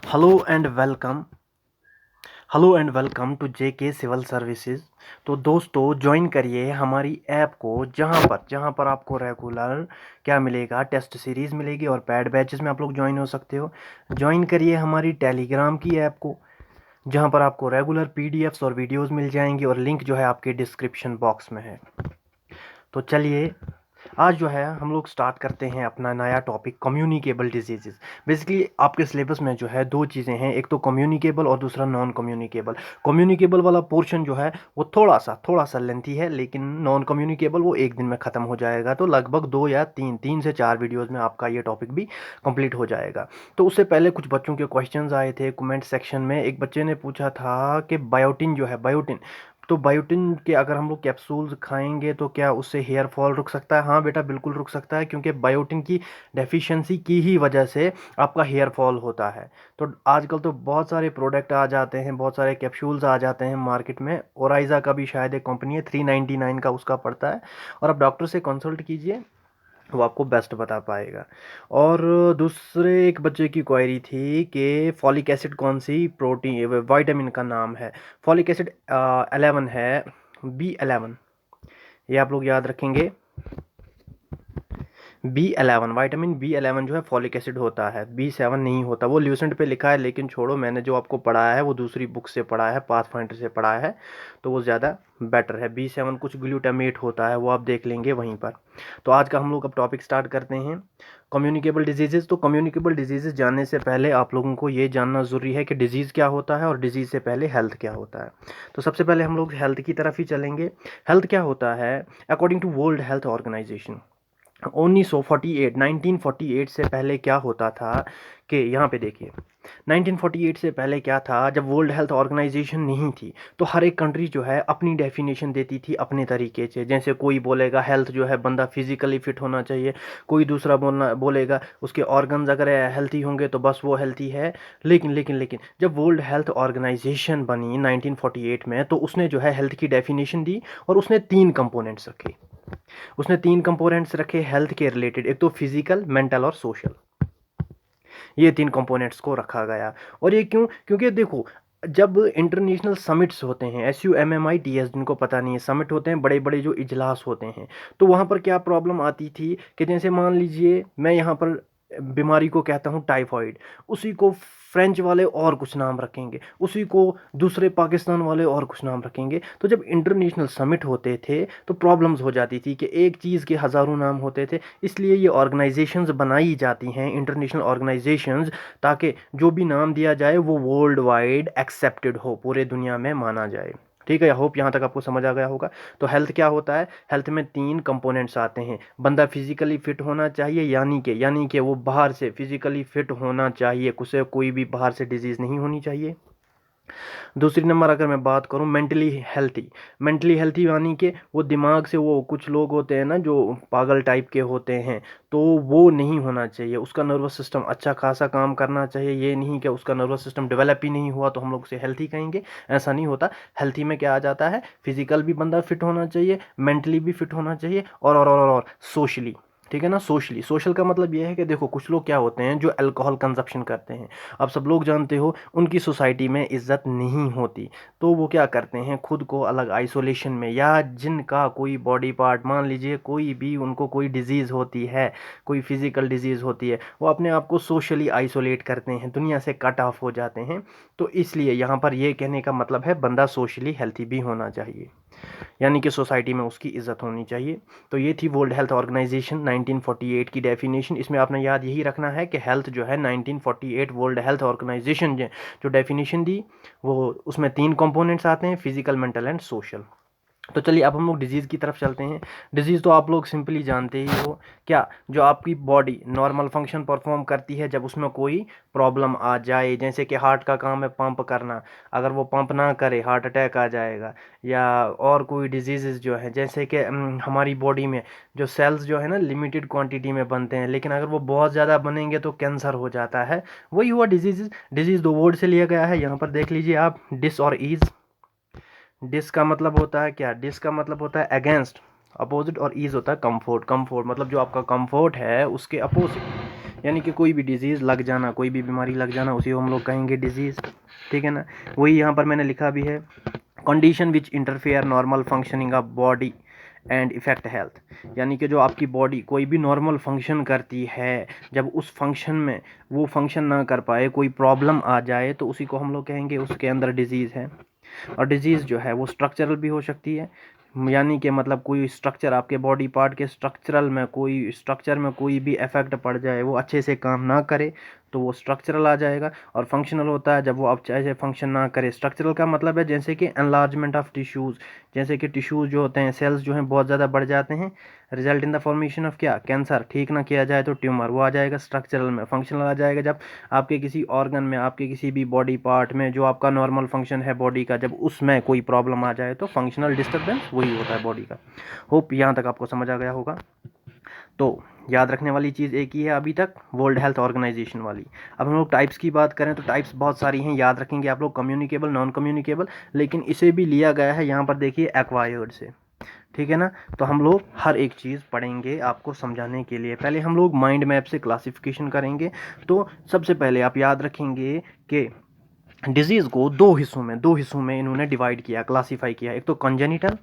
Hello and welcome to JK civil services. तो दोस्तों join करिए हमारी ऐप को, जहाँ पर आपको रेगुलर क्या मिलेगा, टेस्ट सीरीज़ मिलेगी और पैड बैचेस में आप लोग ज्वाइन हो सकते हो। ज्वाइन करिए हमारी टेलीग्राम की ऐप को, जहाँ पर आपको रेगुलर पीडीएफ्स और वीडियोस मिल जाएंगी और लिंक जो है आपके डिस्क्रिप्शन बॉक्स में है। तो चलिए आज जो है हम लोग स्टार्ट करते हैं अपना नया टॉपिक, कम्युनिकेबल डिजीजेस। बेसिकली आपके सिलेबस में जो है दो चीज़ें हैं, एक तो कम्युनिकेबल और दूसरा नॉन कम्युनिकेबल। कम्युनिकेबल वाला पोर्शन जो है वो थोड़ा सा लेंथी है, लेकिन नॉन कम्युनिकेबल वो एक दिन में ख़त्म हो जाएगा। तो लगभग दो या तीन से चार वीडियोज़ में आपका ये टॉपिक भी कंप्लीट हो जाएगा। तो उससे पहले कुछ बच्चों के क्वेश्चंस आए थे कमेंट सेक्शन में। एक बच्चे ने पूछा था कि बायोटिन जो है, बायोटिन, तो बायोटिन के अगर हम लोग कैप्सूल्स खाएंगे तो क्या उससे हेयर फॉल रुक सकता है? हाँ बेटा, बिल्कुल रुक सकता है, क्योंकि बायोटिन की डेफिशिएंसी की ही वजह से आपका हेयर फॉल होता है। तो आजकल तो बहुत सारे प्रोडक्ट आ जाते हैं, बहुत सारे कैप्सूल्स आ जाते हैं मार्केट में। ओराइजा का भी शायद एक कंपनी है, 399 का उसका पड़ता है, और आप डॉक्टर से कंसल्ट कीजिए, वो आपको बेस्ट बता पाएगा। और दूसरे एक बच्चे की क्वेरी थी कि फॉलिक एसिड कौन सी प्रोटीन विटामिन का नाम है। फॉलिक एसिड 11 है, B11, ये आप लोग याद रखेंगे। B11, विटामिन B11 जो है फॉलिक एसिड होता है, B7 नहीं होता। वो ल्यूसेंट पे लिखा है, लेकिन छोड़ो, मैंने जो आपको पढ़ाया है वो दूसरी बुक से पढ़ा है, पाथफाइंडर से पढ़ा है, तो वो ज़्यादा बेटर है। B7 कुछ ग्लूटामेट होता है, वो आप देख लेंगे वहीं पर। तो आज का हम लोग अब टॉपिक स्टार्ट करते हैं, कम्युनिकेबल डिजीज़ेज़। तो कम्युनिकेबल डिजीज़ेज़ जानने से पहले आप लोगों को ये जानना ज़रूरी है कि डिजीज़ क्या होता है और डिजीज़ से पहले हेल्थ क्या होता है। तो सबसे पहले हम लोग हेल्थ की तरफ ही चलेंगे। हेल्थ क्या होता है? According to world health organisation, 1948 से पहले क्या होता था कि यहाँ पे देखिए, 1948 से पहले क्या था, जब वर्ल्ड हेल्थ ऑर्गेनाइजेशन नहीं थी तो हर एक कंट्री जो है अपनी डेफिनेशन देती थी अपने तरीके से। जैसे कोई बोलेगा हेल्थ जो है बंदा फिजिकली फिट होना चाहिए, कोई दूसरा बोलेगा उसके ऑर्गन्स अगर हेल्थी होंगे तो बस वो हेल्थी है। लेकिन जब वर्ल्ड हेल्थ ऑर्गेनाइजेशन बनी 1948 में, तो उसने जो है हेल्थ की डेफिनेशन दी और उसने तीन कंपोनेंट्स रखे हेल्थ के रिलेटेड। एक तो फिजिकल, मेंटल और सोशल, ये तीन कंपोनेंट्स को रखा गया। और ये क्यों? क्योंकि देखो, जब इंटरनेशनल समिट्स होते हैं, SUMMITS, जिनको पता नहीं है, समिट होते हैं, बड़े बड़े जो इजलास होते हैं, तो वहाँ पर क्या प्रॉब्लम आती थी कि जैसे मान लीजिए मैं यहाँ पर बीमारी को कहता हूँ टाइफॉइड, उसी को फ्रेंच वाले और कुछ नाम रखेंगे, उसी को दूसरे पाकिस्तान वाले और कुछ नाम रखेंगे। तो जब इंटरनेशनल समिट होते थे तो प्रॉब्लम्स हो जाती थी कि एक चीज़ के हज़ारों नाम होते थे। इसलिए ये ऑर्गेनाइजेशंस बनाई जाती हैं, इंटरनेशनल ऑर्गेनाइजेशंस, ताकि जो भी नाम दिया जाए वो वर्ल्ड वाइड एक्सेप्टेड हो, पूरे दुनिया में माना जाए। ठीक है, आई होप यहाँ तक आपको समझ आ गया होगा। तो हेल्थ क्या होता है? हेल्थ में तीन कंपोनेंट्स आते हैं। बंदा फिजिकली फिट होना चाहिए, यानी कि वो बाहर से फिजिकली फिट होना चाहिए, उसे कोई भी बाहर से डिजीज़ नहीं होनी चाहिए। दूसरी नंबर अगर मैं बात करूं मेंटली हेल्थी यानी कि वो दिमाग से, वो कुछ लोग होते हैं ना जो पागल टाइप के होते हैं, तो वो नहीं होना चाहिए। उसका नर्वस सिस्टम अच्छा खासा काम करना चाहिए, ये नहीं कि उसका नर्वस सिस्टम डेवलप ही नहीं हुआ तो हम लोग उसे हेल्थी कहेंगे, ऐसा नहीं होता। हेल्थी में क्या आ जाता है? फिजिकल भी बंदा फिट होना चाहिए, मेंटली भी फिट होना चाहिए, और सोशली। ठीक है ना? सोशल का मतलब ये है कि देखो, कुछ लोग क्या होते हैं जो अल्कोहल कंजप्शन करते हैं, अब सब लोग जानते हो उनकी सोसाइटी में इज्जत नहीं होती, तो वो क्या करते हैं, खुद को अलग आइसोलेशन में, या जिनका कोई बॉडी पार्ट, मान लीजिए कोई भी, उनको कोई डिजीज़ होती है, कोई फिजिकल डिजीज़ होती है, वो अपने आप को सोशली आइसोलेट करते हैं, दुनिया से कट ऑफ हो जाते हैं। तो इसलिए यहाँ पर ये कहने का मतलब है बंदा सोशली हेल्थी भी होना चाहिए, यानी कि सोसाइटी में उसकी इज्जत होनी चाहिए। तो ये थी वर्ल्ड हेल्थ ऑर्गेनाइजेशन 1948 की डेफिनेशन। इसमें आपने याद यही रखना है कि हेल्थ जो है 1948 वर्ल्ड हेल्थ ऑर्गेनाइजेशन जो डेफिनेशन दी, वो उसमें तीन कंपोनेंट्स आते हैं, फिजिकल, मेंटल एंड सोशल। तो चलिए अब हम लोग डिजीज़ की तरफ चलते हैं। डिजीज़ तो आप लोग सिंपली जानते ही हो, क्या? जो आपकी बॉडी नॉर्मल फंक्शन परफॉर्म करती है जब उसमें कोई प्रॉब्लम आ जाए, जैसे कि हार्ट का काम है पंप करना, अगर वो पंप ना करे हार्ट अटैक आ जाएगा। या और कोई डिजीज़ जो है, जैसे कि हमारी बॉडी में जो सेल्स जो है ना लिमिटेड क्वांटिटी में बनते हैं, लेकिन अगर वो बहुत ज़्यादा बनेंगे तो कैंसर हो जाता है। वही हुआ डिजीज़ दो वर्ड से लिया गया है, यहाँ पर देख लीजिए आप, डिस और ईज। डिस का मतलब होता है क्या? डिस का मतलब होता है अगेंस्ट, अपोजिट, और ईज होता है कंफर्ट। कंफर्ट मतलब जो आपका कंफर्ट है उसके अपोजिट। यानी कि कोई भी डिजीज़ लग जाना, कोई भी बीमारी लग जाना, उसी को हम लोग कहेंगे डिजीज़, ठीक है ना। वही यहाँ पर मैंने लिखा भी है, condition which interfere normal functioning of body and effect health, यानी कि जो आपकी बॉडी कोई भी नॉर्मल फंक्शन करती है, जब उस फंक्शन में वो फंक्शन ना कर पाए, कोई प्रॉब्लम आ जाए, तो उसी को हम लोग कहेंगे उसके अंदर डिजीज़ है। और डिजीज़ जो है वो स्ट्रक्चरल भी हो सकती है, यानी कि मतलब कोई स्ट्रक्चर, आपके बॉडी पार्ट के स्ट्रक्चरल में कोई स्ट्रक्चर में कोई भी इफेक्ट पड़ जाए, वो अच्छे से काम ना करे, तो वो स्ट्रक्चरल आ जाएगा। और फंक्शनल होता है जब वो अब चाहे फंक्शन ना करे। स्ट्रक्चरल का मतलब है जैसे कि एनलार्जमेंट ऑफ टिश्यूज़, जैसे कि टिश्यूज़ जो होते हैं, सेल्स जो हैं बहुत ज़्यादा बढ़ जाते हैं, result in the formation of क्या, कैंसर। ठीक ना किया जाए तो ट्यूमर, वो आ जाएगा स्ट्रक्चरल में। फंक्शनल आ जाएगा जब आपके किसी ऑर्गन में, आपके किसी भी बॉडी पार्ट में, जो आपका नॉर्मल फंक्शन है बॉडी का, जब उसमें कोई प्रॉब्लम आ जाए, तो फंक्शनल डिस्टर्बेंस वही होता है बॉडी का। होप यहाँ तक आपको समझ आ गया होगा। तो याद रखने वाली चीज़ एक ही है अभी तक, वर्ल्ड हेल्थ ऑर्गेनाइजेशन वाली। अब हम लोग टाइप्स की बात करें तो टाइप्स बहुत सारी हैं, याद रखेंगे आप लोग, कम्युनिकेबल, नॉन कम्युनिकेबल, लेकिन इसे भी लिया गया है यहाँ पर देखिए एक्वायर्ड से, ठीक है ना। तो हम लोग हर एक चीज़ पढ़ेंगे आपको समझाने के लिए। पहले हम लोग माइंड मैप से क्लासिफिकेशन करेंगे। तो सबसे पहले आप याद रखेंगे कि डिजीज़ को दो हिस्सों में इन्होंने डिवाइड किया, क्लासीफाई किया। एक तो कंजेनिटल,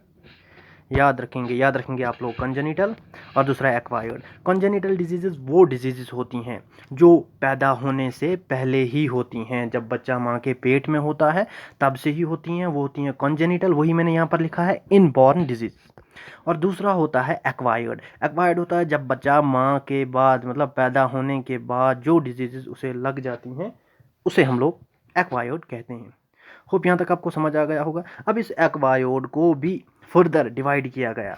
याद रखेंगे आप लोग, कंजेनिटल, और दूसरा एक्वायर्ड। कंजेनिटल डिजीज़ वो डिजीज़ होती हैं जो पैदा होने से पहले ही होती हैं, जब बच्चा माँ के पेट में होता है तब से ही होती हैं, वो होती हैं कंजेनिटल। वही मैंने यहाँ पर लिखा है इनबॉर्न डिजीज़। और दूसरा होता है एक्वायर्ड। एक्वायर्ड होता है जब बच्चा माँ के बाद, मतलब पैदा होने के बाद जो डिजीज़ उसे लग जाती हैं, उसे हम लोग एक्वायर्ड कहते हैं। होप यहाँ तक आपको समझ आ गया होगा। अब इस एक्वायर्ड को भी फर्दर डिवाइड किया गया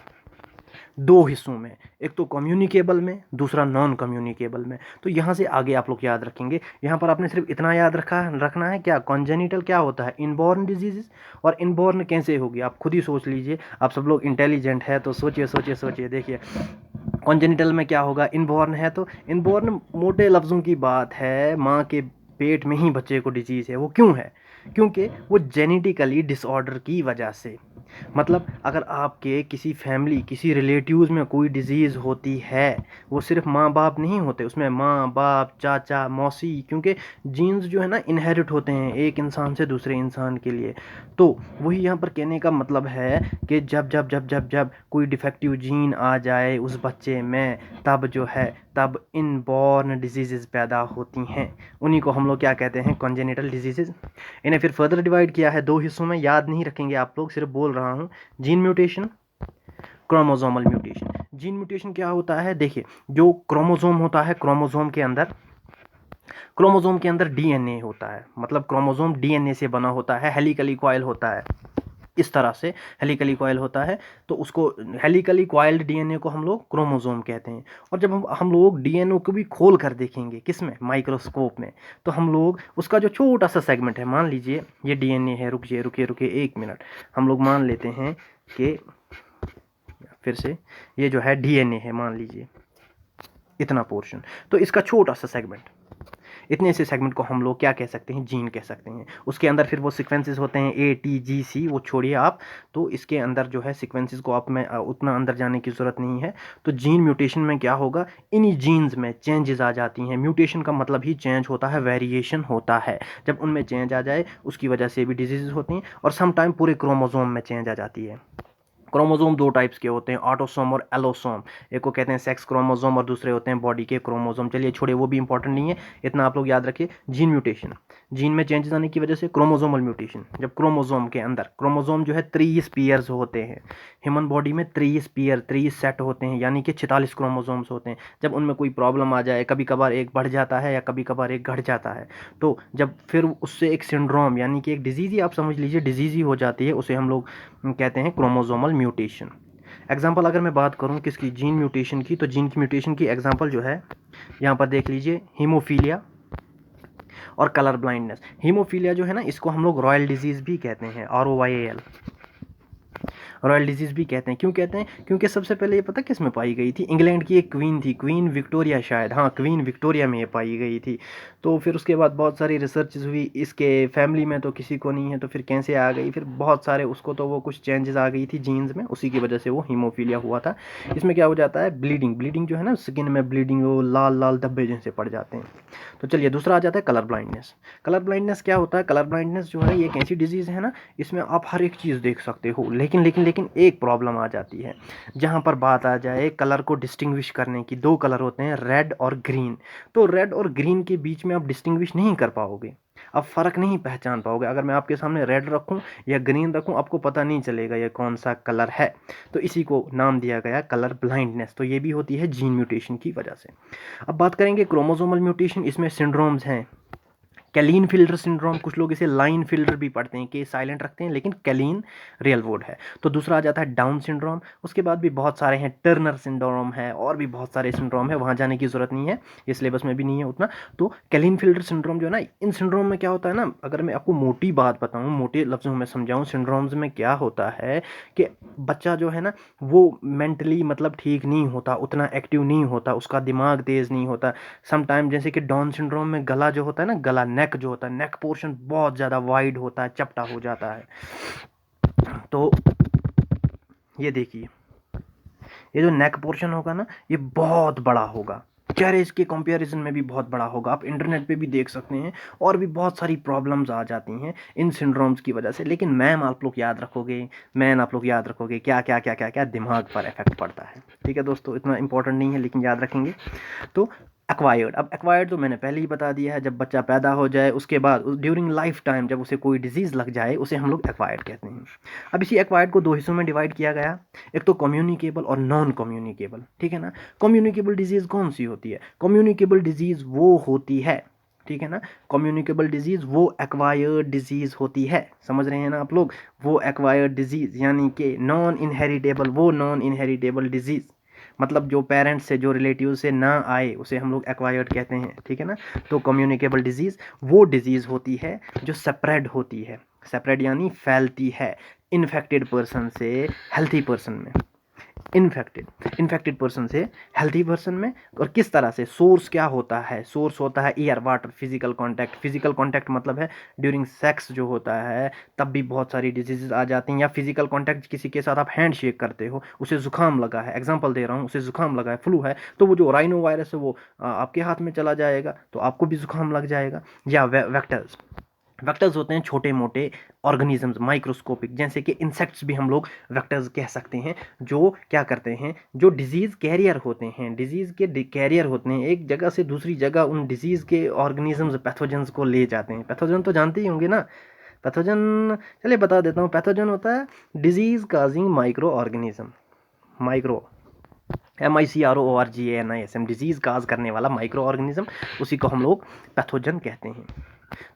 दो हिस्सों में, एक तो कम्युनिकेबल में, दूसरा नॉन कम्युनिकेबल में। तो यहाँ से आगे आप लोग याद रखेंगे, यहाँ पर आपने सिर्फ इतना याद रखना है, क्या कॉन्जेनिटल क्या होता है, इनबॉर्न डिजीज़। और इनबॉर्न कैसे होगी आप खुद ही सोच लीजिए, आप सब लोग इंटेलिजेंट है तो सोचिए। देखिए कॉन्जेनिटल में क्या होगा, इनबॉर्न है तो इनबॉर्न मोटे लफ्ज़ों की बात है, माँ के पेट में ही बच्चे को डिजीज़ है। वो क्यों है, क्योंकि वो जेनेटिकली डिसऑर्डर की वजह से, मतलब अगर आपके किसी फैमिली, किसी रिलेटिव्स में कोई डिजीज़ होती है, वो सिर्फ माँ बाप नहीं होते, उसमें माँ बाप, चाचा, मौसी, क्योंकि जीन्स जो है ना इनहेरिट होते हैं एक इंसान से दूसरे इंसान के लिए। तो वही यहाँ पर कहने का मतलब है कि जब कोई डिफेक्टिव जीन आ जाए उस बच्चे में, तब जो है तब इनबॉर्न डिजीज़ पैदा होती हैं। उन्हीं को हम लोग क्या कहते हैं, कॉन्जेनिटल डिजीज़। इन्हें फिर फर्दर डिवाइड किया है दो हिस्सों में, याद नहीं रखेंगे आप लोग, सिर्फ बोल रहा हूँ। Gene mutation, chromosomal mutation. Gene mutation क्या होता है, देखिए जो क्रोमोसोम होता है, क्रोमोसोम के अंदर डीएनए होता है, मतलब क्रोमोसोम डीएनए से बना होता है, हेलिकली कॉइल होता है, इस तरह से हेलिकली कॉइल होता है। तो उसको हेलिकली कॉइल्ड डीएनए को हम लोग क्रोमोसोम कहते हैं। और जब हम लोग डीएनए को भी खोल कर देखेंगे, किसमें, माइक्रोस्कोप में, तो हम लोग उसका जो छोटा सा सेगमेंट है, मान लीजिए ये डीएनए है, रुकिए एक मिनट, हम लोग मान लेते हैं कि फिर से ये जो है डीएनए है, मान लीजिए इतना पोर्शन, तो इसका छोटा सा सेगमेंट, इतने से सेगमेंट को हम लोग क्या कह सकते हैं, जीन कह सकते हैं। उसके अंदर फिर वो सीक्वेंसेस होते हैं ATGC, वो छोड़िए आप, तो इसके अंदर जो है सीक्वेंसेस को आप में उतना अंदर जाने की ज़रूरत नहीं है। तो जीन म्यूटेशन में क्या होगा, इन्हीं जीन्स में चेंजेस आ जाती हैं। म्यूटेशन का मतलब ही चेंज होता है, वेरिएशन होता है। जब उनमें चेंज आ जाए उसकी वजह से भी डिजीज़ होती हैं, और समटाइम पूरे क्रोमोसोम में चेंज आ जाती है। क्रोमोसोम दो टाइप्स के होते हैं, ऑटोसोम और एलोसोम। एक को कहते हैं सेक्स क्रोमोसोम और दूसरे होते हैं बॉडी के क्रोमोसोम। चलिए छोड़िए, वो भी इंपॉर्टेंट नहीं है, इतना आप लोग याद रखिए। जीन म्यूटेशन, जीन में चेंजेस आने की वजह से। क्रोमोसोमल म्यूटेशन, जब क्रोमोसोम के अंदर, क्रोमोसोम जो है 30 पेयर्स होते हैं, ह्यूमन बॉडी में 30 पेयर, 30 सेट होते हैं, यानी कि 46 क्रोमोसोम्स होते हैं। जब उनमें कोई प्रॉब्लम आ जाए, कभी कभार एक बढ़ जाता है या कभी कभार एक घट जाता है, तो जब फिर उससे एक सिंड्रोम, यानी कि एक डिजीज़ ही आप समझ लीजिए, डिजीज़ ही हो जाती है, उसे हम लोग कहते हैं क्रोमोसोमल म्यूटेशन। एग्जाम्पल अगर मैं बात करूं किसकी, जीन म्यूटेशन की, तो जीन की म्यूटेशन की एग्जाम्पल जो है यहाँ पर देख लीजिए, हीमोफीलिया और कलर ब्लाइंडनेस। हीमोफीलिया जो है ना, इसको हम लोग रॉयल डिजीज़ भी कहते हैं, ROYAL, रॉयल डिजीज़ भी कहते हैं। क्यों कहते हैं? क्योंकि सबसे पहले ये पता किस में पाई गई थी? इंग्लैंड की एक क्वीन थी, क्वीन विक्टोरिया शायद, हाँ, क्वीन विक्टोरिया में ये पाई गई थी। तो फिर उसके बाद बहुत सारी रिसर्चेज़ हुई, इसके फैमिली में तो किसी को नहीं है, तो फिर कैसे आ गई? फिर बहुत सारे उसको तो वो कुछ चेंजेज़ आ गई थी जीन्स में, उसी की वजह से वो हीमोफीलिया हुआ था। इसमें क्या हो जाता है? ब्लीडिंग, ब्लीडिंग जो है ना, स्किन में ब्लीडिंग, वो लाल-लाल धब्बे जैसे पड़ जाते हैं। तो चलिए दूसरा आ जाता है कलर ब्लाइंडनेस। कलर ब्लाइंडनेस क्या होता है? कलर ब्लाइंडनेस जो है ये एक ऐसी डिजीज़ है ना, इसमें आप हर एक चीज़ देख सकते हो, लेकिन एक प्रॉब्लम आ जाती है। जहाँ पर बात आ जाए कलर को डिस्टिंग्विश करने की, 2 कलर होते हैं रेड और ग्रीन। तो रेड और ग्रीन के बीच में आप डिस्टिंग्विश नहीं कर पाओगे, आप फ़र्क नहीं पहचान पाओगे। अगर मैं आपके सामने रेड रखूँ या ग्रीन रखूँ, आपको पता नहीं चलेगा ये कौन-सा कलर है। तो इसी को नाम दिया गया कलर ब्लाइंडनेस। तो ये भी होती है जीन म्यूटेशन की वजह से। अब बात करेंगे क्रोमोसोमल म्यूटेशन, इसमें सिंड्रोम्स हैं। कैलीन फिल्टर सिंड्रोम, कुछ लोग इसे लाइन फिल्टर भी पढ़ते हैं कि साइलेंट रखते हैं, लेकिन कैलीन रियल वर्ड है। तो दूसरा आ जाता है डाउन सिंड्रोम। उसके बाद भी बहुत सारे हैं, टर्नर सिंड्रोम है और भी बहुत सारे सिंड्रोम है, वहाँ जाने की ज़रूरत नहीं है, ये सिलेबस में भी नहीं है उतना। तो कैलीन फिल्टर सिंड्रोम जो है ना, इन सिंड्रोम में क्या होता है ना, अगर मैं आपको मोटी बात बताऊँ, मोटे लफ्ज़ों में समझाऊँ, सिंड्रोम्स में क्या होता है कि बच्चा जो है ना, वो मेंटली मतलब ठीक नहीं होता, उतना एक्टिव नहीं होता, उसका दिमाग तेज़ नहीं होता। सम टाइम जैसे कि डाउन सिंड्रोम में गला जो होता है ना, गला, नेक जो होता है, नेक पोर्शन बहुत ज़्यादा वाइड होता है, चपटा हो जाता है। तो ये देखिए, ये जो नेक पोर्शन होगा ना, ये बहुत बड़ा होगा, चेहरे के कंपैरिजन में भी बहुत बड़ा होगा। आप इंटरनेट पे भी देख सकते हैं, और भी बहुत सारी प्रॉब्लम्स आ जाती हैं इन सिंड्रोम्स की वजह से। लेकिन मैम आप लोग याद रखोगे, मैन आप लोग याद रखोगे क्या क्या क्या क्या क्या दिमाग पर इफेक्ट पड़ता है। ठीक है दोस्तों, इतना इंपॉर्टेंट नहीं है लेकिन याद रखेंगे। तो एक्वायर्ड, अब एक्वायर्ड तो मैंने पहले ही बता दिया है, जब बच्चा पैदा हो जाए उसके बाद ड्यूरिंग लाइफ टाइम जब उसे कोई डिजीज़ लग जाए, उसे हम लोग एक्वायर्ड कहते हैं। अब इसी एक्वायर्ड को 2 हिस्सों में डिवाइड किया गया, एक तो कम्युनिकेबल और नॉन कम्युनिकेबल। ठीक है ना? कम्युनिकेबल डिजीज़ कौन सी होती है? कम्युनिकेबल डिजीज़ वो होती है, ठीक है ना, कम्युनिकेबल डिजीज़ वो एक्वायर्ड डिजीज़ होती है, समझ रहे हैं ना आप लोग? वो एक्वायर्ड डिजीज़ यानी कि नॉन इनहेरिटेबल, वो नॉन इनहेरिटेबल डिजीज़, मतलब जो पेरेंट्स से, जो रिलेटिव से ना आए, उसे हम लोग एक्वायर्ड कहते हैं। ठीक है ना? तो कम्युनिकेबल डिजीज़ वो डिजीज़ होती है जो स्प्रेड होती है, स्प्रेड यानी फैलती है इन्फेक्टेड पर्सन से हेल्थी पर्सन में, इन्फेक्टेड पर्सन से हेल्थी पर्सन में। और किस तरह से? सोर्स क्या होता है? सोर्स होता है air, water, physical contact. Physical contact मतलब है ड्यूरिंग सेक्स जो होता है, तब भी बहुत सारी डिजीजेज आ जाती हैं। या फिजिकल कांटेक्ट, किसी के साथ आप हैंड शेक करते हो, उसे जुकाम लगा है, एग्जांपल दे रहा हूँ, उसे जुकाम लगा है, फ्लू है, तो वो जो राइनो वायरस है वो आपके हाथ में चला जाएगा, तो आपको भी जुकाम लग जाएगा। या वेक्टर्स, वेक्टर्स होते हैं छोटे मोटे ऑर्गेनिजम्स, माइक्रोस्कोपिक, जैसे कि इंसेक्ट्स भी हम लोग वेक्टर्स कह सकते हैं, जो क्या करते हैं, जो डिजीज़ कैरियर होते हैं, डिजीज़ के कैरियर होते हैं, एक जगह से दूसरी जगह उन डिजीज़ के ऑर्गेनिजम्स, पैथोजेंस को ले जाते हैं। पैथोजन तो जानते ही होंगे ना, पैथोजन, चलिए बता देता हूँ। पैथोजन होता है disease causing micro organism, micro, MICROORGANISM, disease काज करने वाला माइक्रो ऑर्गेनिज्म, उसी को हम लोग पैथोजन कहते हैं।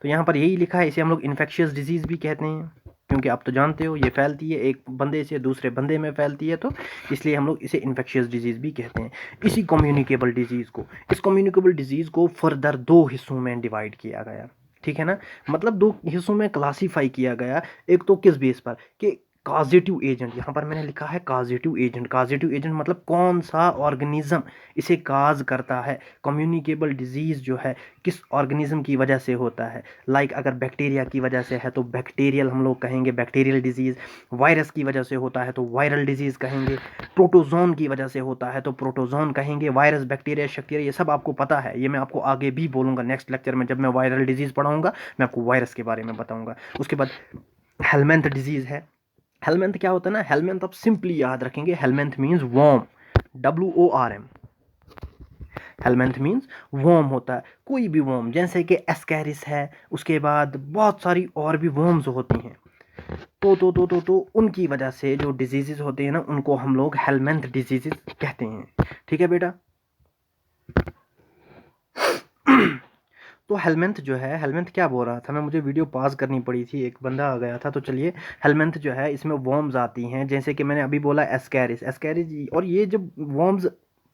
तो यहाँ पर यही लिखा है, इसे हम लोग इन्फेक्शियस डिजीज़ भी कहते हैं, क्योंकि आप तो जानते हो ये फैलती है, एक बंदे से दूसरे बंदे में फैलती है, तो इसलिए हम लोग इसे इन्फेक्शियस डिजीज़ भी कहते हैं। इसी कम्युनिकेबल डिजीज़ को, इस कम्युनिकेबल डिजीज़ को फर्दर 2 हिस्सों में डिवाइड किया गया। ठीक है ना? मतलब 2 हिस्सों में क्लासीफाई किया गया। एक तो किस बेस पर कि काजेटिव एजेंट, यहाँ पर मैंने लिखा है काजेटिव एजेंट। काजेटिव एजेंट मतलब कौन सा ऑर्गेनिज्म इसे काज करता है। कम्युनिकेबल डिजीज़ जो है किस ऑर्गेनिज्म की वजह से होता है, लाइक अगर बैक्टीरिया की वजह से है तो बैक्टीरियल हम लोग कहेंगे बैक्टीरियल डिजीज़, वायरस की वजह से होता है तो वायरल डिजीज़ कहेंगे, प्रोटोजोन की वजह से होता है तो प्रोटोजोन कहेंगे। वायरस, बैक्टीरिया, शक्तिया, ये सब आपको पता है, ये मैं आपको आगे भी बोलूँगा नेक्स्ट लेक्चर में, जब मैं वायरल डिजीज़ पढ़ाऊँगा मैं आपको वायरस के बारे में बताऊँगा। उसके बाद हेलमेंथ डिजीज़ है। हेलमेंथ क्या होता है ना, हेलमेंथ आप सिंपली याद रखेंगे, helminth means worm, WORM, helminth means worm होता है, कोई भी वर्म, जैसे कि एस्कैरिस है, उसके बाद बहुत सारी और भी वर्म्स होती हैं। तो उनकी वजह से जो डिजीजेस होते हैं ना, उनको हम लोग हेलमेंथ डिजीजेस कहते हैं। ठीक है बेटा? तो हेलमेंथ जो है, हेलमेंथ क्या बोल रहा था मैं, मुझे वीडियो पॉज करनी पड़ी थी, एक बंदा आ गया था। तो चलिए, हेलमेंथ जो है इसमें वर्म्स आती हैं, जैसे कि मैंने अभी बोला एस्कैरिस, एस्कैरिस, और ये जब वर्म्स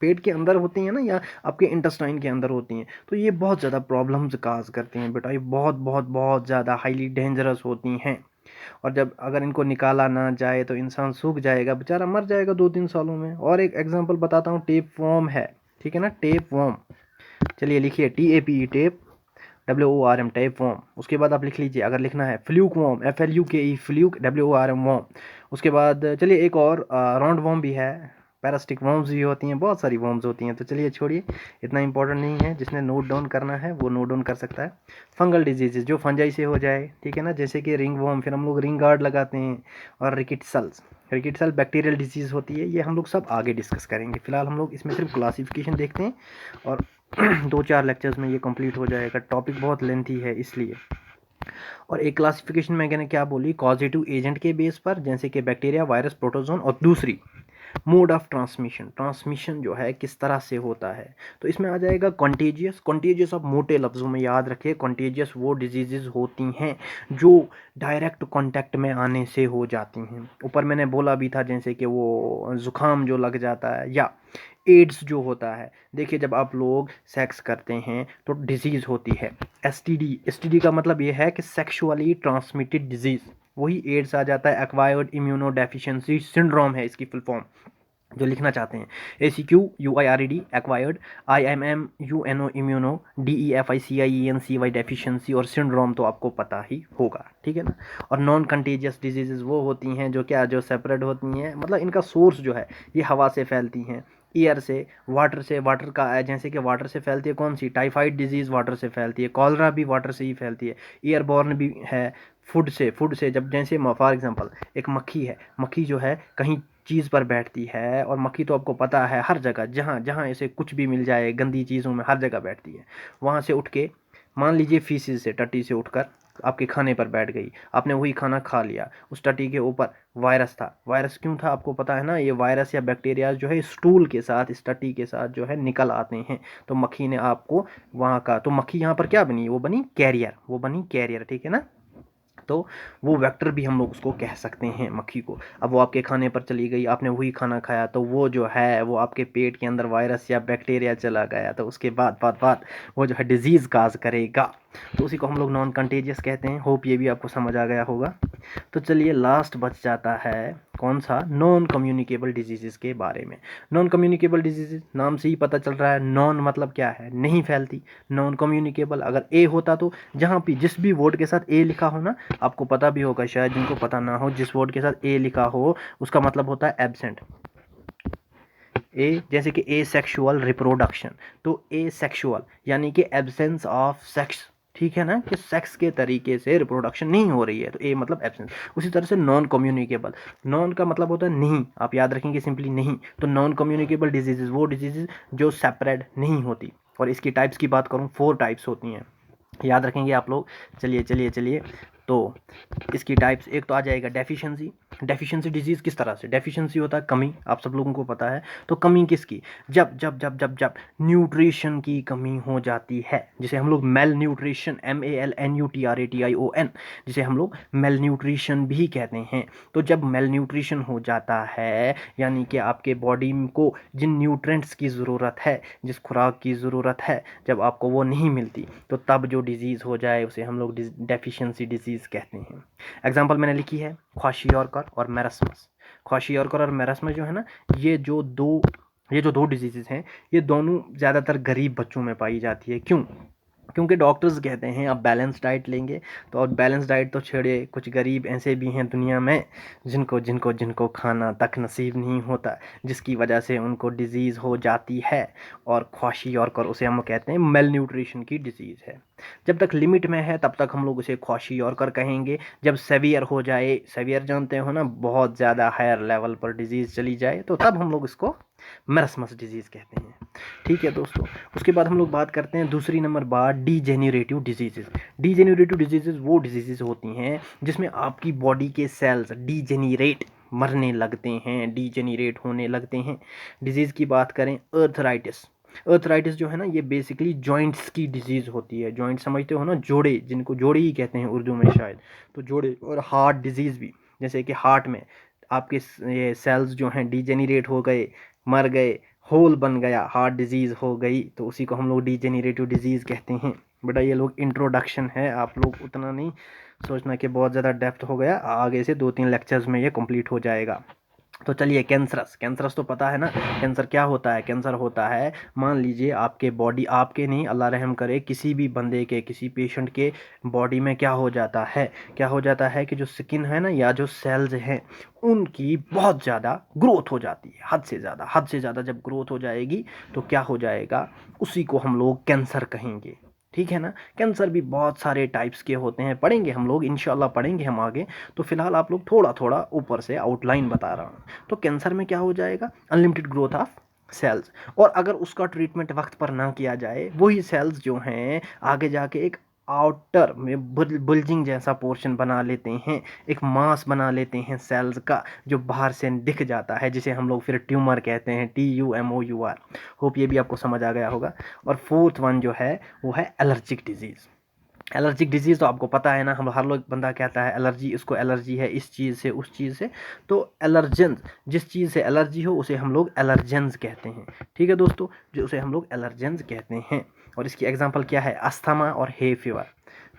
पेट के अंदर होती हैं ना, या आपके इंटेस्टाइन के अंदर होती हैं, तो ये बहुत ज़्यादा प्रॉब्लम्स काज करती हैं बेटा, ये बहुत बहुत बहुत ज़्यादा हाईली डेंजरस होती हैं। और जब अगर इनको निकाला ना जाए तो इंसान सूख जाएगा, बेचारा मर जाएगा 2-3 सालों में। और एक एग्जांपल बताता हूँ, टेप वॉर्म है, ठीक है ना, टेप वॉर्म। चलिए लिखिए TAPE tape, WORM tape worm. उसके बाद आप लिख लीजिए, अगर लिखना है fluke worm, FLUKE fluke, WORM worm. उसके बाद चलिए एक और राउंड वॉर्म भी है, पैरासिटिक वॉर्म्स भी होती हैं, बहुत सारी वॉर्म्स होती हैं। तो चलिए छोड़िए, इतना इंपॉर्टेंट नहीं है, जिसने नोट डाउन करना है वो नोट डाउन कर सकता है। फंगल डिजीजेज जो फंजाई से हो जाए, ठीक है ना, जैसे कि रिंग वॉर्म, फिर हम लोग रिंग गार्ड लगाते हैं, और रिकेट्सल्स। रिकेट्सल बैक्टीरियल डिजीज़ होती है, ये हम लोग सब आगे डिस्कस करेंगे। फिलहाल हम लोग इसमें सिर्फ क्लासिफिकेशन देखते हैं, और 2-4 लेक्चर्स में ये कंप्लीट हो जाएगा। टॉपिक बहुत लेंथी है इसलिए। और एक क्लासिफिकेशन में मैंने क्या बोली, कॉजेटिव एजेंट के बेस पर, जैसे कि बैक्टीरिया, वायरस, प्रोटोजोन, और दूसरी मोड ऑफ ट्रांसमिशन, ट्रांसमिशन जो है किस तरह से होता है। तो इसमें आ जाएगा कॉन्टेजियस। कॉन्टेजियस आप मोटे लफ्ज़ों में याद रखिए, कॉन्टेजियस वो डिजीज़ होती हैं जो डायरेक्ट कांटेक्ट में आने से हो जाती हैं। ऊपर मैंने बोला भी था, जैसे कि वो ज़ुकाम जो लग जाता है, या एड्स जो होता है। देखिए जब आप लोग सेक्स करते हैं तो डिजीज़ होती है STD। STD का मतलब ये है कि सेक्सुअली ट्रांसमिटेड डिजीज़, वही एड्स आ जाता है। एक्वायर्ड इम्यूनो डेफिशिएंसी सिंड्रोम है इसकी फुल फॉर्म, जो लिखना चाहते हैं। ACQUIRED acquired, IMMUNO immuno, DEFICIENCY deficiency, और सिंड्रोम तो आपको पता ही होगा, ठीक है ना। और नॉन कंटेजियस डिजीजेज वो होती हैं जो क्या, जो सेपरेट होती हैं, मतलब इनका सोर्स जो है ये हवा से फैलती हैं, एयर से, वाटर से। वाटर का जैसे कि वाटर से फैलती है कौन सी, टाइफाइड डिजीज़ वाटर से फैलती है, कॉलरा भी वाटर से ही फैलती है, एयरबॉर्न भी है, फूड से जब, जैसे फॉर एग्जांपल एक मक्खी है, मक्खी जो है कहीं चीज़ पर बैठती है, और मक्खी तो आपको पता है हर जगह, जहाँ जहाँ इसे कुछ भी मिल जाए गंदी चीज़ों में, हर जगह बैठती है। वहाँ से उठ के, मान लीजिए फीसिस से, टट्टी से उठकर आपके खाने पर बैठ गई, आपने वही खाना खा लिया, उस टट्टी के ऊपर वायरस था। वायरस क्यों था आपको पता है ना, ये वायरस या बैक्टीरिया जो है स्टूल के साथ, इस टट्टी के साथ जो है निकल आते हैं। तो मक्खी ने आपको वहाँ का, तो मक्खी यहाँ पर क्या बनी, वो बनी कैरियर, वो बनी कैरियर, ठीक है ना। तो वो वेक्टर भी हम लोग उसको कह सकते हैं मक्खी को। अब वो आपके खाने पर चली गई, आपने वही खाना खाया, तो वो जो है वो आपके पेट के अंदर वायरस या बैक्टीरिया चला गया, तो उसके बाद वो जो है डिजीज़ काज करेगा। तो उसी को हम लोग नॉन कंटेजियस कहते हैं। होप ये भी आपको समझ आ गया होगा। तो चलिए लास्ट बच जाता है कौन सा, नॉन कम्युनिकेबल डिजीज़ के बारे में। नॉन कम्युनिकेबल डिजीज़, नाम से ही पता चल रहा है, नॉन मतलब क्या है, नहीं फैलती। नॉन कम्युनिकेबल, अगर ए होता तो जहाँ भी जिस भी वर्ड के साथ ए लिखा हो ना, आपको पता भी होगा शायद, जिनको पता ना हो, जिस वर्ड के साथ ए लिखा हो उसका मतलब होता है एब्सेंट। ए जैसे कि ए सेक्शुअल रिप्रोडक्शन, तो ए सेक्शुअल यानी कि एब्सेंस ऑफ सेक्स, ठीक है ना, कि सेक्स के तरीके से रिप्रोडक्शन नहीं हो रही है, तो ए मतलब एब्सेंस। उसी तरह से नॉन कम्युनिकेबल, नॉन का मतलब होता है नहीं, आप याद रखेंगे सिंपली नहीं। तो नॉन कम्युनिकेबल डिजीजेज वो डिजीजेज जो सेपरेट नहीं होती। और इसकी टाइप्स की बात करूँ, 4 टाइप्स होती हैं, याद रखेंगे आप लोग। चलिए तो इसकी टाइप्स, एक तो आ जाएगा डेफिशिएंसी। डेफिशिएंसी डिजीज़ किस तरह से, डेफिशिएंसी होता है कमी, आप सब लोगों को पता है। तो कमी किसकी, जब जब जब जब जब न्यूट्रिशन की कमी हो जाती है, जिसे हम लोग मेल न्यूट्रिशन, MALNUTRATION, जिसे हम लोग मेल न्यूट्रिशन भी कहते हैं। तो जब मेल न्यूट्रिशन हो जाता है, यानी कि आपके बॉडी को जिन न्यूट्रेंट्स की ज़रूरत है, जिस खुराक की ज़रूरत है, जब आपको वो नहीं मिलती, तो तब जो डिजीज़ हो जाए उसे हम लोग डेफिशिएंसी डिजीज़ कहते हैं। एग्जांपल मैंने लिखी है, ख्वाशियोरकर और मेरस्मस। ख्वाशियोरकर और मेरस्मस जो है ना, ये जो दो डिजीज़ हैं, ये दोनों ज़्यादातर गरीब बच्चों में पाई जाती है। क्यों, क्योंकि डॉक्टर्स कहते हैं आप बैलेंस डाइट लेंगे, तो और बैलेंस डाइट तो छोड़िए, कुछ गरीब ऐसे भी हैं दुनिया में जिनको जिनको जिनको खाना तक नसीब नहीं होता, जिसकी वजह से उनको डिजीज़ हो जाती है। और ख्वाशियोरकर उसे हम कहते हैं मेल न्यूट्रिशन की डिजीज़ है। जब तक लिमिट में है तब तक हम लोग उसे ख्वाशियोरकर कहेंगे। जब सेवियर हो जाए, सेवियर जानते हो ना, बहुत ज़्यादा हायर लेवल पर डिजीज़ चली जाए, तो तब हम लोग इसको मेरस्मस डिजीज़ कहते हैं। ठीक है दोस्तों, उसके बाद हम लोग बात करते हैं दूसरी नंबर बात, डीजेनरेटिव डिजीजेज। डीजेनरेटिव डिजीजेज वो डिजीजेज होती हैं जिसमें आपकी बॉडी के सेल्स डीजेनरेट, मरने लगते हैं, डीजेनरेट होने लगते हैं। डिजीज़ की बात करें, अर्थराइटिस। अर्थराइटिस जो है ना, ये बेसिकली जॉइंट्स की डिजीज़ होती है। जॉइंट समझते हो ना, जोड़े, जिनको जोड़े ही कहते हैं उर्दू में शायद, तो जोड़े। और हार्ट डिजीज़ भी, जैसे कि हार्ट में आपके ये सेल्स जो हैं डीजेनरेट हो गए, मर गए, होल बन गया, हार्ट डिजीज़ हो गई, तो उसी को हम लोग डीजेनरेटिव डिजीज़ कहते हैं। बेटा ये लोग इंट्रोडक्शन है, आप लोग उतना नहीं सोचना कि बहुत ज़्यादा डेप्थ हो गया, आगे से 2-3 लेक्चर्स में ये कंप्लीट हो जाएगा। तो चलिए, कैंसरस, कैंसरस तो पता है ना, कैंसर क्या होता है। कैंसर होता है, मान लीजिए आपके बॉडी, आपके नहीं अल्लाह रहम करे, किसी भी बंदे के, किसी पेशेंट के बॉडी में क्या हो जाता है, क्या हो जाता है कि जो स्किन है ना, या जो सेल्स हैं, उनकी बहुत ज़्यादा ग्रोथ हो जाती है, हद से ज़्यादा, हद से ज़्यादा जब ग्रोथ हो जाएगी तो क्या हो जाएगा, उसी को हम लोग कैंसर कहेंगे। ठीक है ना। कैंसर भी बहुत सारे टाइप्स के होते हैं, पढ़ेंगे हम लोग, इंशाल्लाह पढ़ेंगे हम आगे। तो फिलहाल आप लोग थोड़ा थोड़ा ऊपर से आउटलाइन बता रहा हूँ। तो कैंसर में क्या हो जाएगा, अनलिमिटेड ग्रोथ ऑफ सेल्स, और अगर उसका ट्रीटमेंट वक्त पर ना किया जाए, वही सेल्स जो हैं आगे जाके एक आउटर में बुल्जिंग जैसा पोर्शन बना लेते हैं, एक मास बना लेते हैं सेल्स का, जो बाहर से दिख जाता है, जिसे हम लोग फिर ट्यूमर कहते हैं, TUMOUR। होप ये भी आपको समझ आ गया होगा। और फोर्थ वन जो है वो है एलर्जिक डिजीज़। एलर्जिक डिजीज़ तो आपको पता है ना, हम हर लोग बंदा कहता है एलर्जी, इसको एलर्जी है इस चीज़ से, उस चीज़ से। तो एलर्जेंस, जिस चीज़ से एलर्जी हो उसे हम लोग एलर्जेंस कहते हैं। ठीक है दोस्तों, जो उसे हम लोग एलर्जेंस कहते हैं। और इसकी एग्जांपल क्या है, अस्थमा और हे फीवर।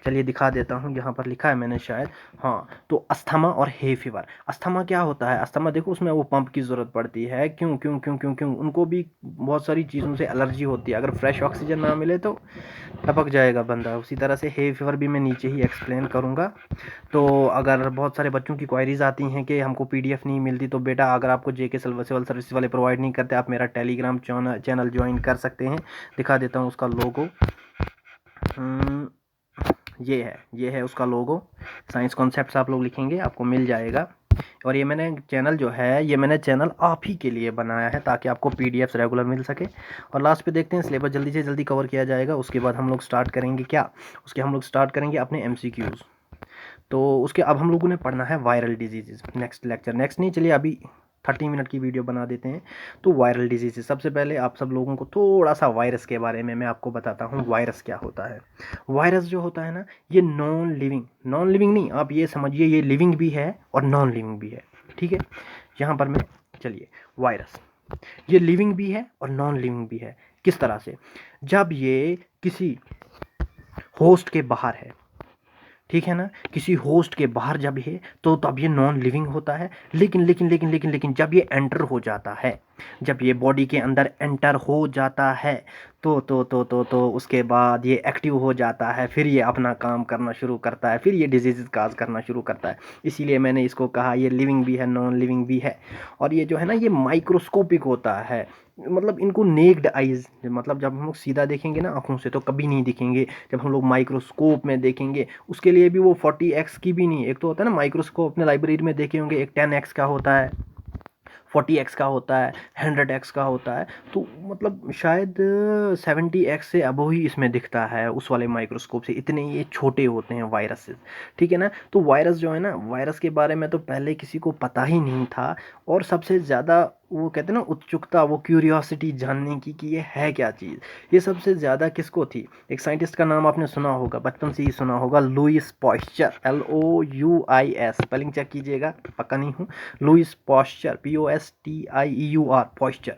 चलिए दिखा देता हूँ, यहाँ पर लिखा है मैंने शायद, हाँ। तो अस्थमा और हे फीवर, अस्थमा क्या होता है, अस्थमा देखो उसमें वो पंप की ज़रूरत पड़ती है, क्यों क्यों क्यों क्यों क्यों, उनको भी बहुत सारी चीज़ों से एलर्जी होती है, अगर फ्रेश ऑक्सीजन ना मिले तो टपक जाएगा बंदा। उसी तरह से हे फीवर भी मैं नीचे ही एक्सप्लेन करूँगा। तो अगर बहुत सारे बच्चों की क्वायरीज आती हैं कि हमको PDF नहीं मिलती, तो बेटा अगर आपको JK सिविल सर्विस वाले प्रोवाइड नहीं करते, आप मेरा टेलीग्राम चैनल ज्वाइन कर सकते हैं। दिखा देता हूँ उसका लोगो, ये है उसका लोगो। साइंस कॉन्सेप्ट्स आप लोग लिखेंगे, आपको मिल जाएगा। और ये मैंने चैनल जो है, ये मैंने चैनल आप ही के लिए बनाया है, ताकि आपको PDFs रेगुलर मिल सके। और लास्ट पे देखते हैं, सिलेबस जल्दी से जल्दी कवर किया जाएगा, उसके बाद हम लोग स्टार्ट करेंगे क्या, उसके हम लोग स्टार्ट करेंगे अपने MCQs। तो उसके अब हम लोगों ने पढ़ना है viral disease, next lecture, next नहीं, चलिए अभी 30 मिनट की वीडियो बना देते हैं। तो वायरल डिजीज़, सबसे पहले आप सब लोगों को थोड़ा सा वायरस के बारे में मैं आपको बताता हूँ, वायरस क्या होता है। वायरस जो होता है ना, ये नॉन लिविंग नहीं, आप ये समझिए, ये लिविंग भी है और नॉन लिविंग भी है। ठीक है, यहाँ पर मैं, चलिए, वायरस ये लिविंग भी है और नॉन लिविंग भी है। किस तरह से, जब ये किसी होस्ट के बाहर है, ठीक है ना, किसी होस्ट के बाहर जब है तो तब ये नॉन लिविंग होता है। लेकिन जब ये एंटर हो जाता है, जब ये बॉडी के अंदर एंटर हो जाता है, तो उसके बाद ये एक्टिव हो जाता है, फिर ये अपना काम करना शुरू करता है, फिर ये डिजीज़ काज करना शुरू करता है। इसीलिए मैंने इसको कहा ये लिविंग भी है, नॉन लिविंग भी है। और ये जो है ना, ये माइक्रोस्कोपिक होता है, मतलब इनको नेक्ड आइज, मतलब जब हम लोग सीधा देखेंगे ना आँखों से तो कभी नहीं दिखेंगे, जब हम लोग माइक्रोस्कोप में देखेंगे, उसके लिए भी वो 40x की भी नहीं, एक तो होता है ना माइक्रोस्कोप, अपने लाइब्रेरी में देखे होंगे, एक 10x का होता है, 40x का होता है, 100x का होता है। तो मतलब शायद 70x से अबो ही इसमें दिखता है, उस वाले माइक्रोस्कोप से, इतने ये छोटे होते हैं वायरसेस। ठीक है ना। तो वायरस जो है ना, वायरस के बारे में तो पहले किसी को पता ही नहीं था, और सबसे ज़्यादा वो कहते हैं ना उत्सुकता, वो क्यूरियोसिटी जानने की कि ये है क्या चीज़, ये सबसे ज़्यादा किसको थी। एक साइंटिस्ट का नाम आपने सुना होगा, बचपन से ही सुना होगा, Louis Pasteur, LOUIS, spelling check कीजिएगा, पक्का नहीं हूँ, लुईस पॉस्चर, POSTIEUR, पॉस्चर।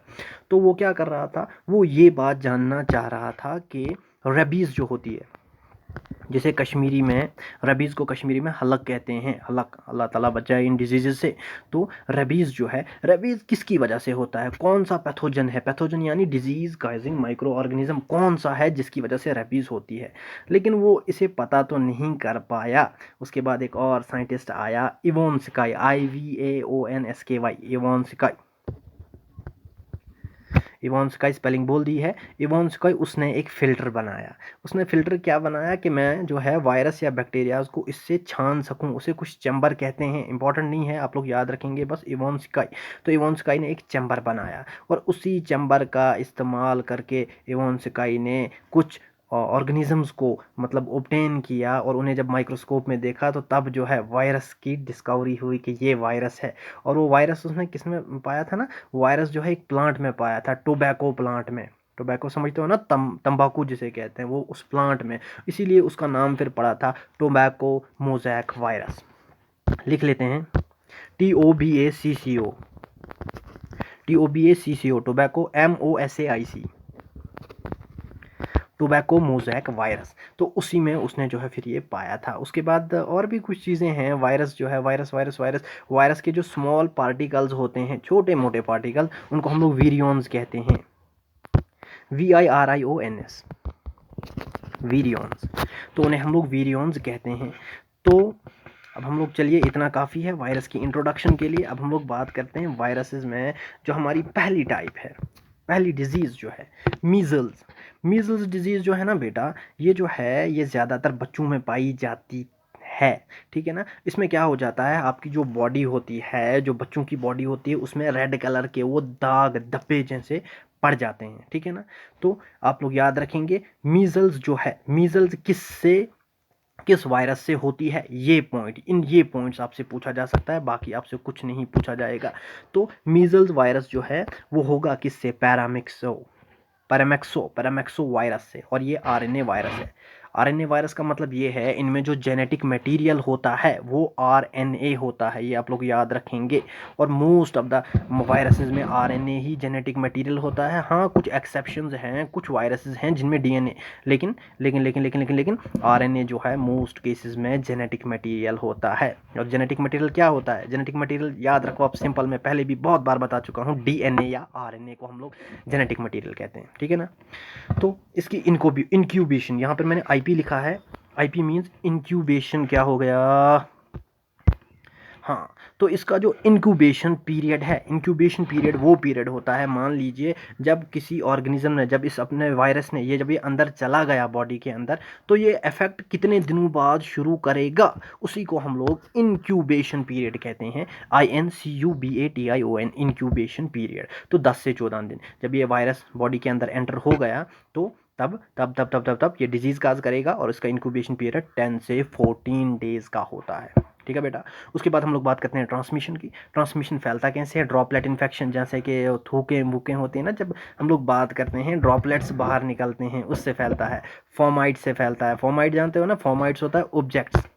तो वो क्या कर रहा था, वो ये बात जानना चाह रहा था कि रेबीज़ जो होती है, जिसे कश्मीरी में, रबीज़ को कश्मीरी में हलक कहते हैं, हलक, अल्लाह ताला बचाए इन डिजीज़ से। तो रबीज़ जो है, रबीज़ किसकी वजह से होता है, कौन सा पैथोजन है, पैथोजन यानी डिजीज़ काइजिंग माइक्रो ऑर्गेनिज्म, कौन सा है जिसकी वजह से रबीज़ होती है। लेकिन वो इसे पता तो नहीं कर पाया। उसके बाद एक और साइंटिस्ट आया, Yvonne sky, IVAONSKY, Yvonne sky, Ivan sky, spelling बोल दी है, इवॉन स्काई। उसने एक फ़िल्टर बनाया। उसने फ़िल्टर क्या बनाया कि मैं जो है वायरस या बैक्टीरियाज को इससे छान सकूं, उसे कुछ चैम्बर कहते हैं, इंपॉर्टेंट नहीं है, आप लोग याद रखेंगे बस, इवॉन स्काई। तो इवॉन स्काई ने एक चैम्बर बनाया, और उसी चैम्बर का इस्तेमाल करके इवॉन स्काई ने कुछ ऑर्गेनिजम्स को मतलब ऑब्टेन किया, और उन्हें जब माइक्रोस्कोप में देखा तो तब जो है वायरस की डिस्कवरी हुई कि ये वायरस है। और वो वायरस उसने किस में पाया था ना, वायरस जो है एक प्लांट में पाया था, टोबैको प्लांट में। टोबैको समझते हो ना, तंबाकू जिसे कहते हैं, वो उस प्लांट में, इसीलिए उसका नाम फिर पड़ा था टोबैको मोज़ैक वायरस। लिख लेते हैं, TOBACCO, TOBACCO, tobacco, MOSAIC, tobacco mosaic virus. तो उसी में उसने जो है फिर ये पाया था। उसके बाद और भी कुछ चीज़ें हैं। वायरस जो है, वायरस के जो स्मॉल पार्टिकल्स होते हैं, छोटे मोटे पार्टिकल, उनको हम लोग वीरियंस कहते हैं, VIRIONS, वीरियंस। तो उन्हें हम लोग वीरियंस कहते हैं। तो अब हम लोग, चलिए इतना काफ़ी है वायरस की इंट्रोडक्शन के लिए। अब हम लोग बात करते हैं वायरसेस में जो हमारी पहली टाइप है, पहली डिजीज़ जो है मीज़ल्स। मीज़ल्स डिजीज़ जो है ना बेटा, ये जो है ये ज़्यादातर बच्चों में पाई जाती है, ठीक है ना। इसमें क्या हो जाता है, आपकी जो बॉडी होती है, जो बच्चों की बॉडी होती है, उसमें रेड कलर के वो दाग धब्बे जैसे पड़ जाते हैं, ठीक है ना। तो आप लोग याद रखेंगे, मीज़ल्स जो है, मीज़ल्स किस वायरस से होती है, ये पॉइंट्स आपसे पूछा जा सकता है, बाकी आपसे कुछ नहीं पूछा जाएगा। तो मीज़ल्स वायरस जो है वो होगा किससे, पैरामेक्सो वायरस से। और ये आरएनए वायरस है। आरएनए वायरस का मतलब ये है, इनमें जो जेनेटिक मटेरियल होता है वो आरएनए होता है, ये आप लोग याद रखेंगे। और मोस्ट ऑफ द वायरसेस में आरएनए ही जेनेटिक मटेरियल होता है। हाँ, कुछ एक्सेप्शंस हैं, कुछ वायरसेस हैं जिनमें डीएनए, लेकिन लेकिन लेकिन लेकिन लेकिन लेकिन आरएनए जो है मोस्ट केसेस में जेनेटिक मटेरियल होता है। और जेनेटिक मटेरियल क्या होता है, जेनेटिक मटेरियल याद रखो आप, सिंपल, मैं पहले भी बहुत बार बता चुका हूँ, डीएनए या आरएनए को हम लोग जेनेटिक मटेरियल कहते हैं, ठीक है ना। तो इसकी इंक्यूबेशन, यहाँ पर मैंने आईपी लिखा है, आईपी मीन्स इंक्यूबेशन, क्या हो गया, हाँ। तो इसका जो इंक्यूबेशन पीरियड है, इंक्यूबेशन पीरियड वो पीरियड होता है, मान लीजिए जब किसी ऑर्गेनिज्म ने, जब इस अपने वायरस ने, ये जब ये अंदर चला गया बॉडी के अंदर, तो ये इफेक्ट कितने दिनों बाद शुरू करेगा, उसी को हम लोग इंक्यूबेशन पीरियड कहते हैं, INCUBATION, इंक्यूबेशन पीरियड। तो 10 से 14 दिन, जब ये वायरस बॉडी के अंदर एंटर हो गया, तो तब ये डिजीज़ काज करेगा। और इसका इंक्यूबेशन पीरियड 10 से 14 डेज का होता है, ठीक है बेटा। उसके बाद हम लोग बात करते हैं ट्रांसमिशन की। ट्रांसमिशन फैलता कैसे है, ड्रॉपलेट इन्फेक्शन, जैसे कि थूके वूके होते हैं ना, जब हम लोग बात करते हैं ड्रॉपलेट्स बाहर निकलते हैं, उससे फैलता है। फॉर्माइट से फैलता है। फॉर्माइट जानते हो ना, फॉर्माइट्स होता है ऑब्जेक्ट्स,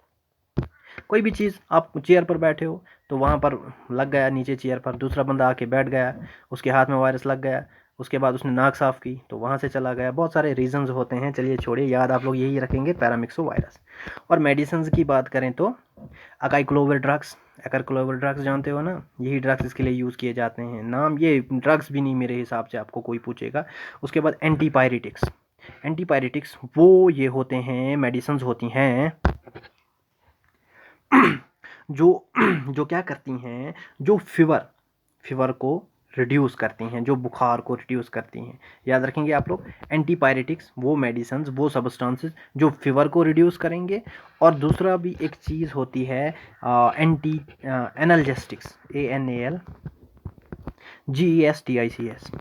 कोई भी चीज़, आप चेयर पर बैठे हो तो वहाँ पर लग गया, नीचे चेयर पर दूसरा बंदा आके बैठ गया, उसके हाथ में वायरस लग गया, उसके बाद उसने नाक साफ़ की तो वहाँ से चला गया। बहुत सारे रीजंस होते हैं, चलिए छोड़िए, याद आप लोग यही रखेंगे, पैरामिक्सो वायरस। और मेडिसिन की बात करें तो अकाइक्लोविर ड्रग्स जानते हो ना, यही ड्रग्स इसके लिए यूज़ किए जाते हैं। नाम ये ड्रग्स भी नहीं मेरे हिसाब से आपको कोई पूछेगा। उसके बाद एंटीपायरेटिक्स वो ये होते हैं, मेडिसिन होती हैं जो जो क्या करती हैं, जो फीवर को रिड्यूस करती हैं, जो बुखार को रिड्यूस करती हैं। याद रखेंगे आप लोग, एंटीपायरेटिक्स वो मेडिसिन, वो सब्सटेंसेस जो फीवर को रिड्यूस करेंगे। और दूसरा भी एक चीज़ होती है एंटी एनाल्जेस्टिक्स, ANALGESTICS,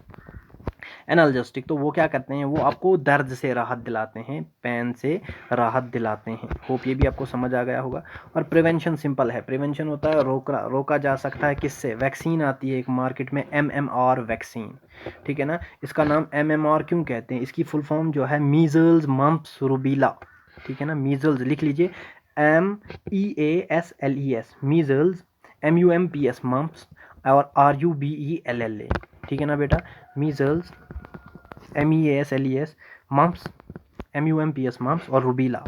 एनाल्जेस्टिक। तो वो क्या करते हैं, वो आपको दर्द से राहत दिलाते हैं, पेन से राहत दिलाते हैं। होप ये भी आपको समझ आ गया होगा। और प्रिवेंशन सिंपल है, प्रिवेंशन होता है रोका जा सकता है, किससे, वैक्सीन आती है एक मार्केट में, MMR वैक्सीन, ठीक है ना। इसका नाम MMR क्यों कहते हैं, इसकी फुल फॉर्म जो है मीजल्स मम्प्स रूबीला, ठीक है ना। मीजल्स लिख लीजिए, MEASLES, मीजल्स, MUMPS मम्प्स, और RUBELLA, ठीक है ना बेटा। Measles, MEASLES mumps, MUMPS mumps, और रूबीला,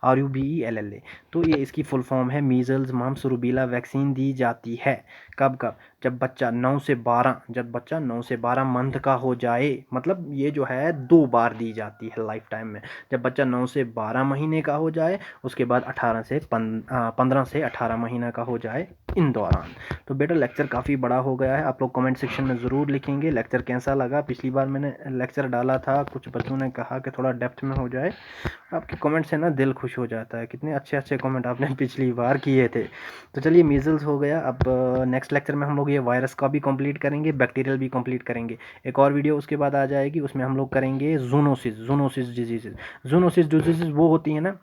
RUBELLA। तो ये इसकी फुल फॉर्म है, मीजल्स मम्प्स रूबीला वैक्सीन दी जाती है। कब कब, जब बच्चा 9 से 12 मंथ का हो जाए, मतलब ये जो है 2 बार दी जाती है लाइफ टाइम में। जब बच्चा 9 से 12 महीने का हो जाए, उसके बाद 15 से 18 महीना का हो जाए, इन दौरान। तो बेटा लेक्चर काफ़ी बड़ा हो गया है, आप लोग कमेंट सेक्शन में ज़रूर लिखेंगे लेक्चर कैसा लगा। पिछली बार मैंने लेक्चर डाला था, कुछ बच्चों ने कहा कि थोड़ा डेप्थ में हो जाए। आपके कमेंट से ना दिल खुश हो जाता है, कितने अच्छे अच्छे कमेंट आपने पिछली बार किए थे। तो चलिए, मीजल्स हो गया। अब नेक्स्ट लेक्चर में हम लोग ये वायरस का भी कंप्लीट करेंगे, बैक्टीरियल भी कंप्लीट करेंगे। एक और वीडियो उसके बाद आ जाएगी, उसमें हम लोग करेंगे जूनोसिस डिजीज़ वो होती है ना,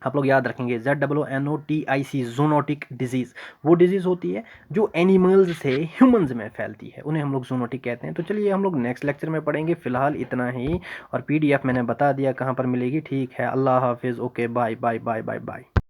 आप लोग याद रखेंगे, ZOONOTIC, जूनोटिक डिजीज़ वो डिजीज़ होती है जो एनिमल्स से ह्यूमंस में फैलती है, उन्हें हम लोग जूनोटिक कहते हैं। तो चलिए हम लोग नेक्स्ट लेक्चर में पढ़ेंगे, फ़िलहाल इतना ही। और PDF मैंने बता दिया कहाँ पर मिलेगी, ठीक है। अल्लाह हाफिज़, okay, bye bye bye bye bye.